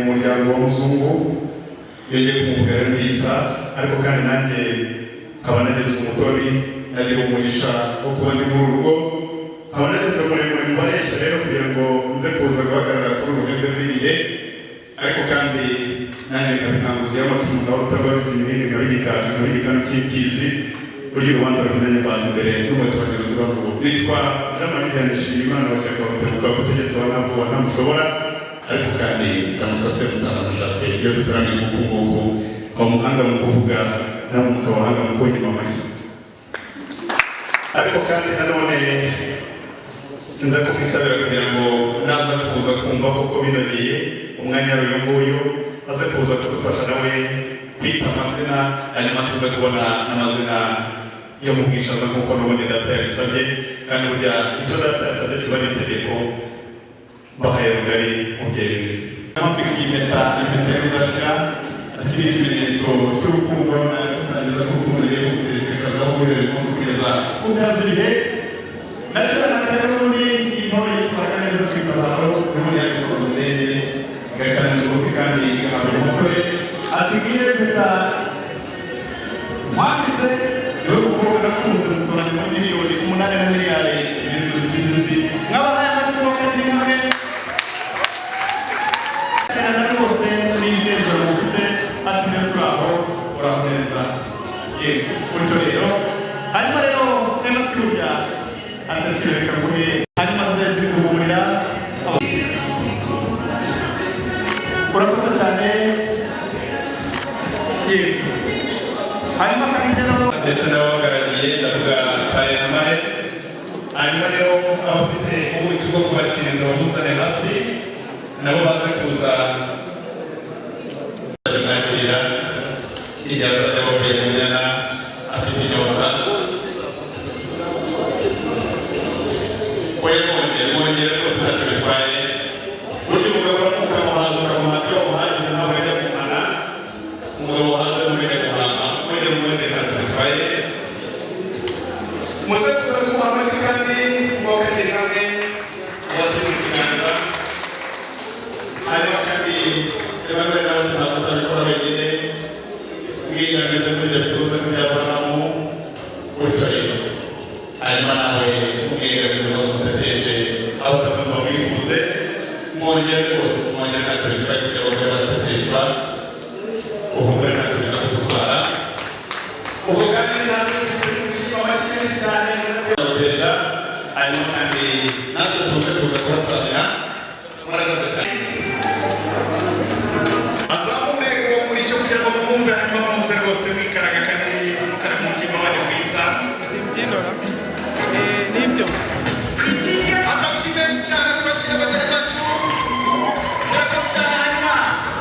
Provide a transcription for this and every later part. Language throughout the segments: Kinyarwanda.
umuryango w'umuzungu yongeye kumuvugana neza ariko kandi nanjye nkaba nageze umutoni nagira umugisha wo kuba ndi mu rugo nkaba nageze umurimo mbareshya rero kugira ngo nze kuza guhagarara kuri uruhembe rw'igihe ariko kandi nanjye nkabinkanguzi y'amatungo ngaho utababizi ibindi nkabigikano cy'imfizi buryo urubanza rumenye baza imbere n'umuturage bavuga bitwa Jean Marie Nshimiyimana washyaka bateguka gutegetse wanabwo wanamushobora ariko kandi kamutwa se mutamanashaka iyo duturanye nguko umuhanga mu kuvuga nawe mukabahanga mu konyima amashyi ariko kandi nanone nza kumwisabira kugira ngo naza kuza kumva koko binogeye umwanya w'uyu nguyu aze kuza kudufasha nawe kwita amazina hanyuma tuze kubona n'amazina yo mu bwishaza nk'uko n'ubundi data yabisabye kandi burya icyo data yasabye kiba ari itegeko mbahaye rugari mubyeyi mwiza amapika impeta y'urudashira akiri ikimenyetso cy'urukundo n'asangiza k'urukundo rero gusesekaza aho uhereye umunsi kugeza ku ntazirihe ndetse n'amateka n'ubundi intore yitwara neza kwifataho n'ubundi yagikorwa ndende igakanira ubuti kandi igahabwa umutwe atubwire gusa mwanditse rero gukobwa nakunze gukorana muri miliyoni 8 na miliyari ibintu bizinzi nk'abahaye amasomo kandi hamwe kandi rwose n'ingenzi mufite ati neza aho urakomeza yego buryo rero hanyuma rero rero turya atakireka kuri hanyuma zeze kuburira urakoze cyane yego hanyuma kandi rero ndetse n'abagaragiye ndavuga pare na mare hanyuma rero abafite ubuki bwo kubakiriza bamuzane hafi nabo baze kuza bakakira igihe azajya bavuye mu nyana afite inyota mwongere rwose ntacyo bitwaye burya umugabo ukamuhaza ukamuhatira umuhagije ntabwo ajya kumara umugabo wahaze mureke guhama mwongere ntacyo bitwaye muze kuza kumuha amashyi kandi mwokagire hamwe abateze ikiganza hanyuma kandi sebaruwe nawe tunakosa bikora wenyine mwigaragaze muri ibyo bituze kuri Aburahamu gutyo rero hanyuma nawe mwigaragaze ko muteteshe abatamuzi bamwifuze mwongere rwose mwongere ntacyo bitwaye kugira ngo bajye badateteshwa uhumure ntacyo biza kugutwara ubwo kandi ntabwo mbese mwishima amashyi menshi cyane kubateja hanyuma kandi natwe tuze kuza kubatanira murakoze cyane azamure uwo murisho kugira ngo mwumve hanyuma muze rwose mwikaraga kandi mukaraga umutima wanyu mwiza nibyo amashyi menshi cyane tubakira abageni bacu murakoze cyane hanyuma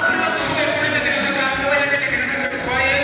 murakoze cyane kuri ndende kandi nawe yagenewe ntacyo bitwaye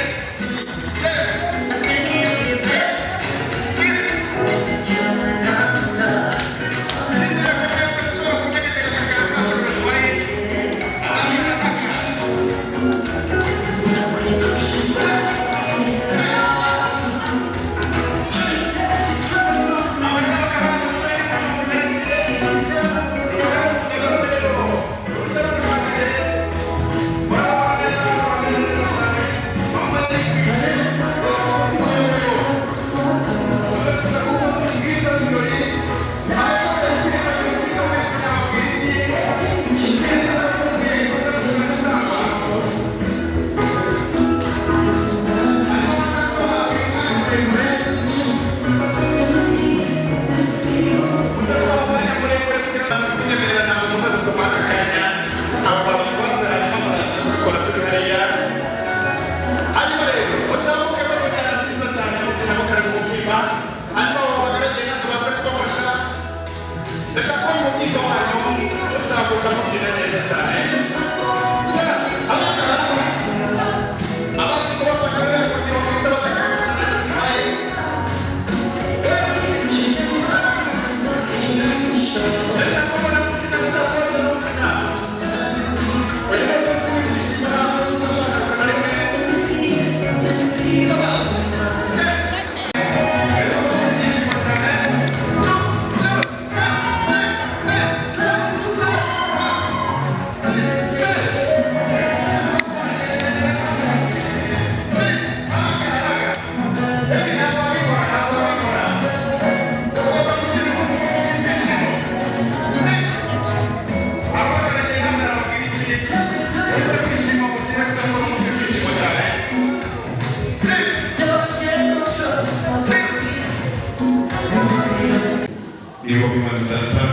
Yehova Imana Data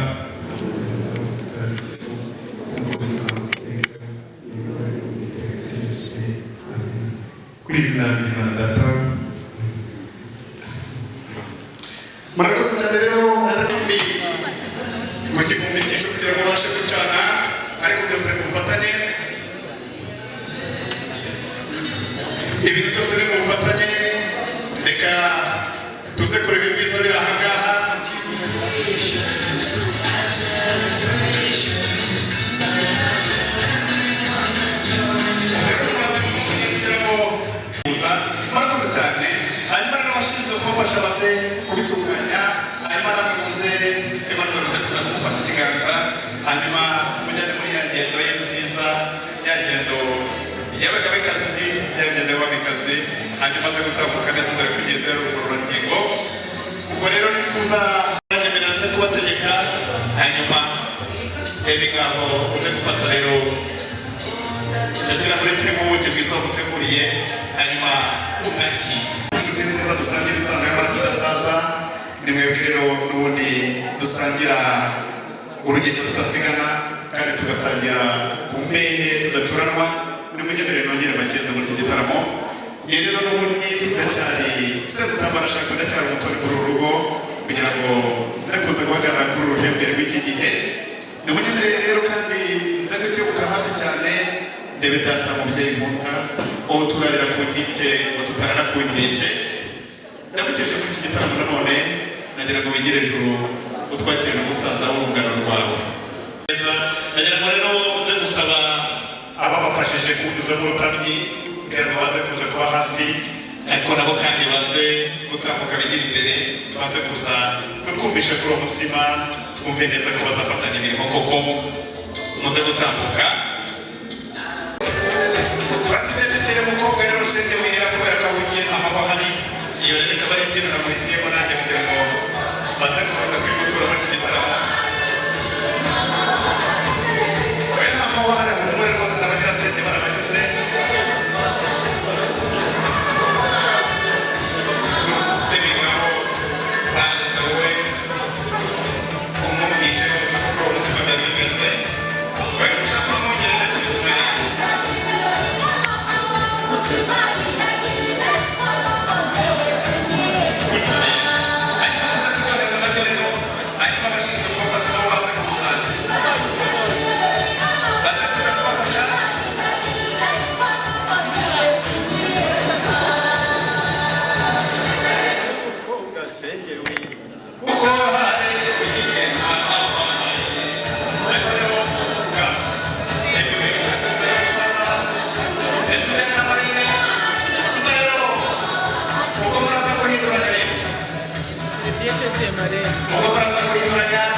ku izina ry'Imana Data. Murakoze cyane rero n'abandi mu kivumbi kugira ngo babashe gucana, ariko byose mu bufatanye, ibintu byose ni mu bufatanye. Reka tuze kureba ibyiza biri aha ngaha. Murakoze cyane, hanyuma n'abashinzwe kumufasha baze kubitunganya, hanyuma n'abamuze Emmanuel uze kuza kumufata ikiganza, hanyuma mujyane muri ya ngendo ye nziza, ya ngendo y'abagabekazi, ya ngendo y'ababikazi, hanyuma aze gutambuka neza mbere kugeza urugororangingo. Ubwo rero ni kuza nanjye nze kubategeka, hanyuma ngabo uze gufata rero icyo kirahure kirimo ubuki bwiza buteguriye, hanyuma umwaki. Inshuti nziza dusangira isano y'amaraso idasaza, ni mwebwe rero n'ubundi dusangira urugendo tudasigana, kandi tugasangira ku mbere tudacuranwa. Nimunyemerere nongere bakeze muri iki gitaramo. Njye rero n'ubundi ndacyari Sebutamba, nashaka ndacyari umutoni muri uru rugo kugira ngo nze kuza guhagarara kuri uru ruhembe rw'iki gihe. Nimunyemerere rero kandi nze gukebuka hafi cyane, ndebe data mubyeyi nkunda, uwo turarira ku nkike, uwo tutarara ku nkeke. Ndagukeje muri iki gitaramo nanone, nagira ngo wigire ejuru utwakire n'umusaza w'urungano rwawe. Nagira ngo rero uze gusaba ababafashije kunyuza mu rutamyi kugira ngo baze kuza kuba hafi, ariko nabo kandi baze gutambuka bigira imbere, baze kuza kutwumvisha kuri uwo mutsima, twumve neza ko bazafatanya imirimo koko, muze gutambuka. Batutetekere mukobwa rero shenge wihera kubera ko ahugiye amahwa hari, iyo rero ikaba ari imbyino namuhitiyemo nanjye kugira ngo baze kuza kwimutura muri iki gitaramo. Oya amahwa hari umwe rwose n'abagira sente barabanyuze. Bebi ngabo banze wowe umwumvishe rwose kuko uwo mutima byari bimeze. Bari gushaka kumwongerera tubitwaye. Vamos para essa corrida.